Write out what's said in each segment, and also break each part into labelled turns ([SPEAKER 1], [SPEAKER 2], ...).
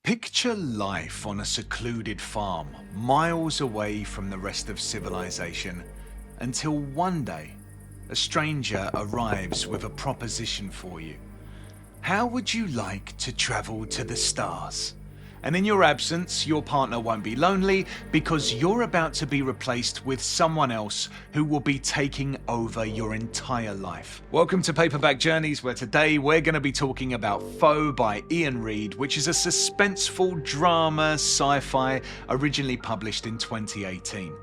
[SPEAKER 1] Picture life on a secluded farm, miles away from the rest of civilization, until one day, a stranger arrives with a proposition for you. How would you like to travel to the stars? And in your absence, your partner won't be lonely because you're about to be replaced with someone else who will be taking over your entire life. Welcome to Paperback Journeys, where today we're going to be talking about Foe by Iain Reid, which is a suspenseful drama sci-fi originally published in 2018.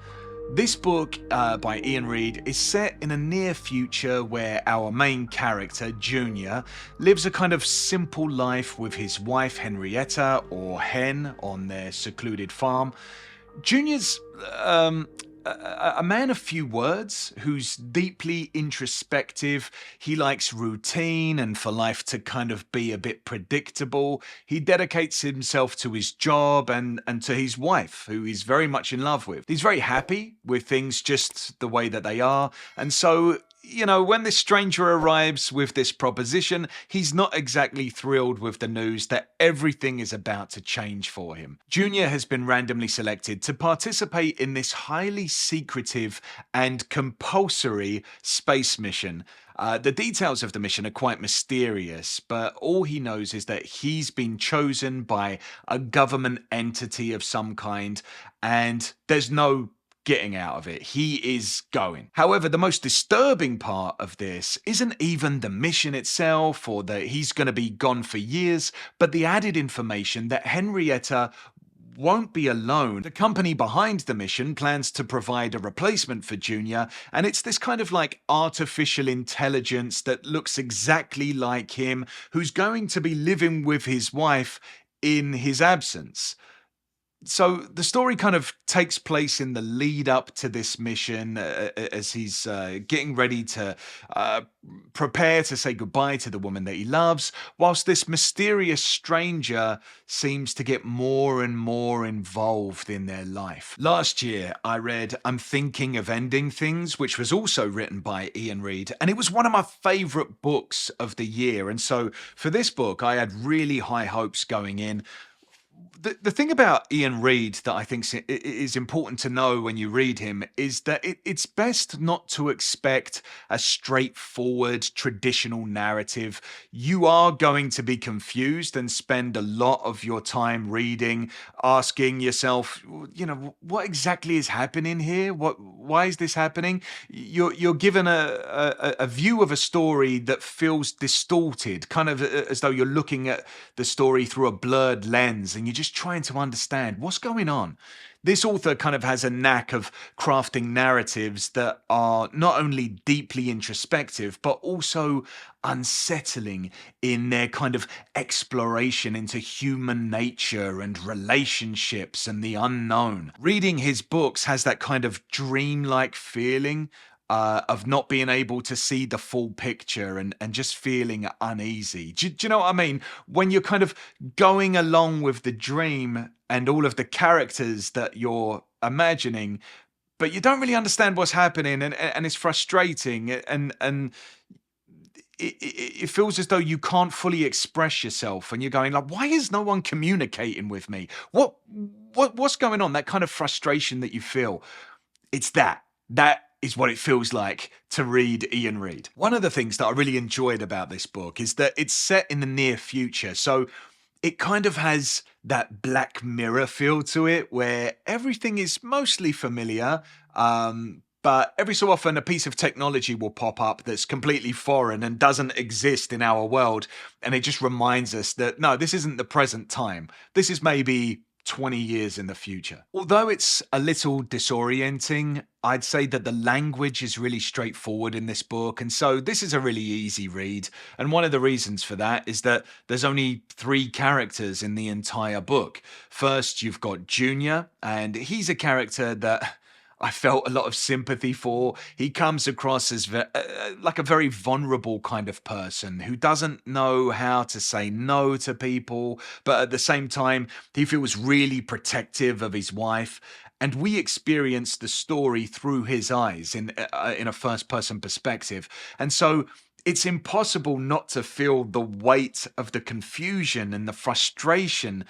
[SPEAKER 1] This book by Iain Reid is set in a near future where our main character, Junior, lives a kind of simple life with his wife Henrietta, or Hen, on their secluded farm. Junior's a man of few words who's deeply introspective. He likes routine and for life to kind of be a bit predictable. He dedicates himself to his job and to his wife, who he's very much in love with. He's very happy with things just the way that they are. And so, when this stranger arrives with this proposition, he's not exactly thrilled with the news that everything is about to change for him. Junior has been randomly selected to participate in this highly secretive and compulsory space mission. The details of the mission are quite mysterious, but all he knows is that he's been chosen by a government entity of some kind, and there's no getting out of it. He is going. However, the most disturbing part of this isn't even the mission itself or that he's going to be gone for years, but the added information that Henrietta won't be alone. The company behind the mission plans to provide a replacement for Junior, and it's this kind of like artificial intelligence that looks exactly like him, who's going to be living with his wife in his absence. So the story kind of takes place in the lead up to this mission as he's getting ready to prepare to say goodbye to the woman that he loves, whilst this mysterious stranger seems to get more and more involved in their life. Last year, I read I'm Thinking of Ending Things, which was also written by Iain Reid, and it was one of my favourite books of the year. And so for this book, I had really high hopes going in. The thing about Iain Reid that I think is important to know when you read him is that it's best not to expect a straightforward traditional narrative. You are going to be confused and spend a lot of your time reading, asking yourself, what exactly is happening here? Why is this happening? You're given a view of a story that feels distorted, kind of as though you're looking at the story through a blurred lens, and you're just trying to understand what's going on. This author kind of has a knack of crafting narratives that are not only deeply introspective, but also unsettling in their kind of exploration into human nature and relationships and the unknown. Reading his books has that kind of dreamlike feeling of not being able to see the full picture and just feeling uneasy. Do you know what I mean? When you're kind of going along with the dream and all of the characters that you're imagining, but you don't really understand what's happening, and it's frustrating, and it feels as though you can't fully express yourself, and you're going like, why is no one communicating with me? What's going on? That kind of frustration that you feel. It's that is what it feels like to read Iain Reid. One of the things that I really enjoyed about this book is that it's set in the near future. So it kind of has that Black Mirror feel to it, where everything is mostly familiar, but every so often a piece of technology will pop up that's completely foreign and doesn't exist in our world. And it just reminds us that, no, this isn't the present time. This is maybe 20 years in the future. Although it's a little disorienting, I'd say that the language is really straightforward in this book, and so this is a really easy read. And one of the reasons for that is that there's only 3 characters in the entire book. First, you've got Junior, and he's a character that I felt a lot of sympathy for. He comes across as like a very vulnerable kind of person who doesn't know how to say no to people, but at the same time, he feels really protective of his wife. And we experience the story through his eyes in a first-person perspective. And so it's impossible not to feel the weight of the confusion and the frustration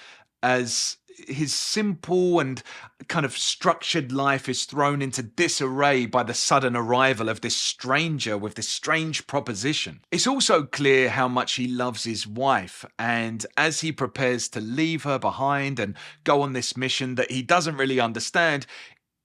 [SPEAKER 1] as his simple and kind of structured life is thrown into disarray by the sudden arrival of this stranger with this strange proposition. It's also clear how much he loves his wife, and as he prepares to leave her behind and go on this mission that he doesn't really understand,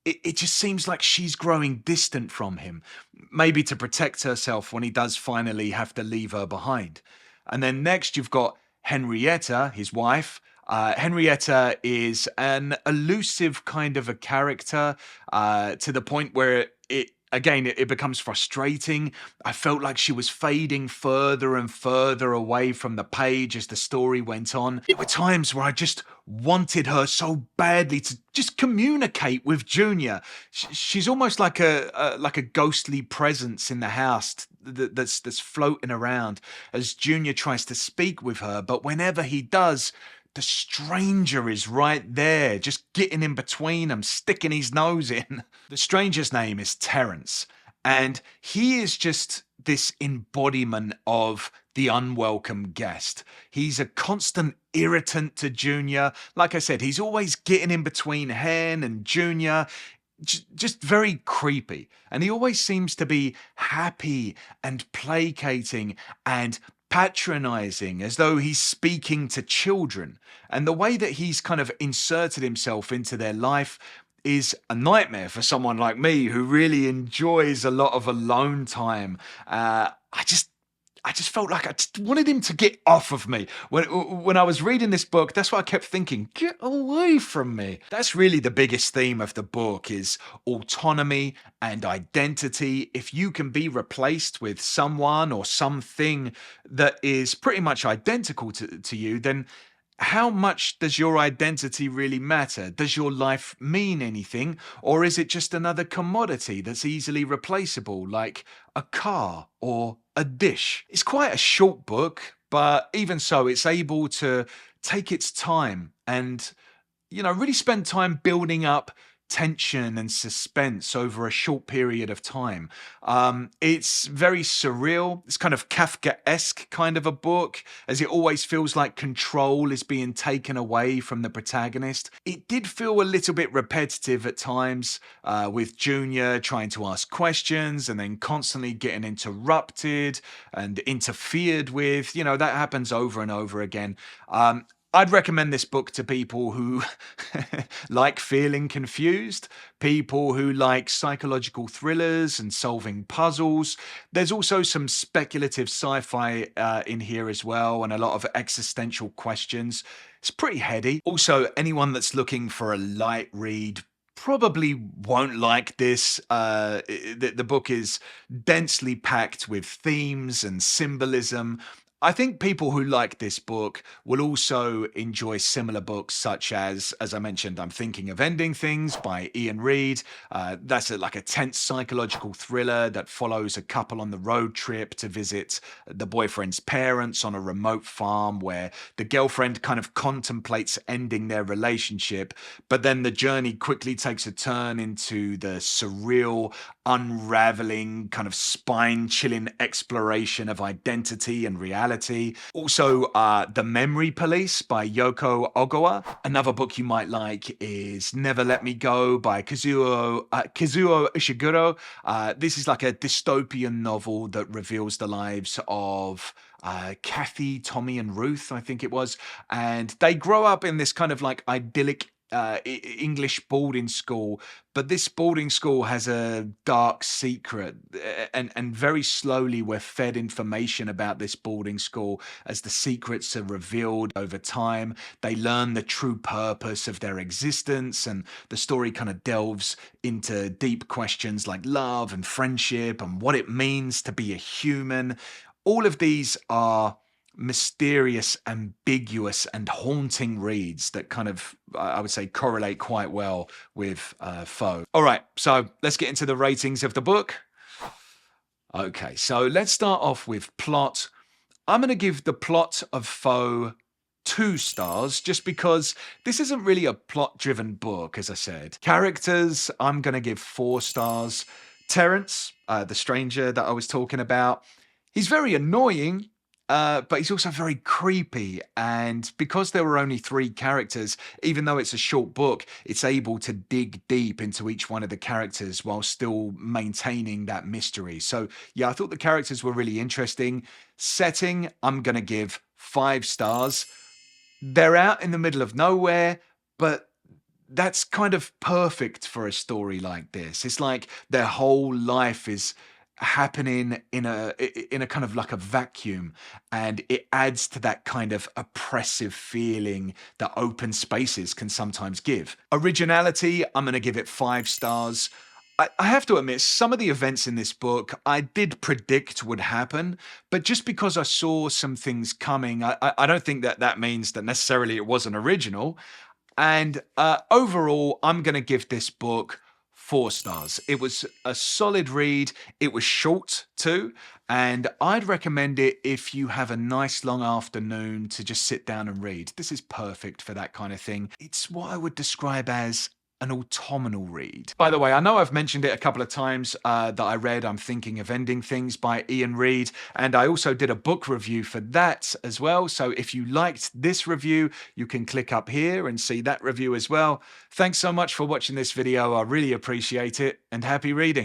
[SPEAKER 1] it just seems like she's growing distant from him, maybe to protect herself when he does finally have to leave her behind. And then next, you've got Henrietta, his wife. Henrietta is an elusive kind of a character to the point where it becomes frustrating. I felt like she was fading further and further away from the page as the story went on. There were times where I just wanted her so badly to just communicate with Junior. She's almost like a ghostly presence in the house that's floating around as Junior tries to speak with her. But whenever he does, the stranger is right there, just getting in between them, sticking his nose in. The stranger's name is Terence, and he is just this embodiment of the unwelcome guest. He's a constant irritant to Junior. Like I said, he's always getting in between Hen and Junior. Just very creepy. And he always seems to be happy and placating and patronizing, as though he's speaking to children. And the way that he's kind of inserted himself into their life is a nightmare for someone like me who really enjoys a lot of alone time. I just felt like I just wanted him to get off of me. When I was reading this book, that's what I kept thinking, get away from me. That's really the biggest theme of the book, is autonomy and identity. If you can be replaced with someone or something that is pretty much identical to you, then how much does your identity really matter? Does your life mean anything? Or is it just another commodity that's easily replaceable, like a car or a dish? It's quite a short book, but even so, it's able to take its time and, really spend time building up tension and suspense over a short period of time. It's very surreal. It's kind of Kafka-esque kind of a book, as it always feels like control is being taken away from the protagonist. It did feel a little bit repetitive at times, with Junior trying to ask questions and then constantly getting interrupted and interfered with. That happens over and over again. I'd recommend this book to people who like feeling confused, people who like psychological thrillers and solving puzzles. There's also some speculative sci-fi in here as well, and a lot of existential questions. It's pretty heady. Also, anyone that's looking for a light read probably won't like this. The book is densely packed with themes and symbolism. I think people who like this book will also enjoy similar books, such as I mentioned, I'm Thinking of Ending Things by Iain Reid. That's like a tense psychological thriller that follows a couple on the road trip to visit the boyfriend's parents on a remote farm, where the girlfriend kind of contemplates ending their relationship, but then the journey quickly takes a turn into the surreal, unraveling, kind of spine-chilling exploration of identity and reality. Also, The Memory Police by Yoko Ogawa. Another book you might like is Never Let Me Go by Kazuo Ishiguro. This is like a dystopian novel that reveals the lives of Kathy, Tommy, and Ruth, I think it was. And they grow up in this kind of like idyllic English boarding school, but this boarding school has a dark secret, and very slowly we're fed information about this boarding school as the secrets are revealed over time. They learn the true purpose of their existence, and the story kind of delves into deep questions like love and friendship and what it means to be a human. All of these are mysterious, ambiguous, and haunting reads that kind of, I would say, correlate quite well with Foe. All right, so let's get into the ratings of the book. Okay, so let's start off with plot. I'm going to give the plot of Foe 2 stars, just because this isn't really a plot-driven book, as I said. Characters, I'm going to give 4 stars. Terence, the stranger that I was talking about, he's very annoying, but he's also very creepy. And because there were only 3 characters, even though it's a short book, it's able to dig deep into each one of the characters while still maintaining that mystery. So, yeah, I thought the characters were really interesting. Setting, I'm going to give 5 stars. They're out in the middle of nowhere, but that's kind of perfect for a story like this. It's like their whole life is happening in a kind of like a vacuum, and it adds to that kind of oppressive feeling that open spaces can sometimes give. Originality, I'm going to give it 5 stars. I have to admit, some of the events in this book I did predict would happen, but just because I saw some things coming, I don't think that that means that necessarily it wasn't original. And overall, I'm going to give this book 4 stars. It was a solid read. It was short too. And I'd recommend it if you have a nice long afternoon to just sit down and read. This is perfect for that kind of thing. It's what I would describe as an autumnal read. By the way, I know I've mentioned it a couple of times that I read I'm Thinking of Ending Things by Iain Reid, and I also did a book review for that as well. So if you liked this review, you can click up here and see that review as well. Thanks so much for watching this video. I really appreciate it, and happy reading.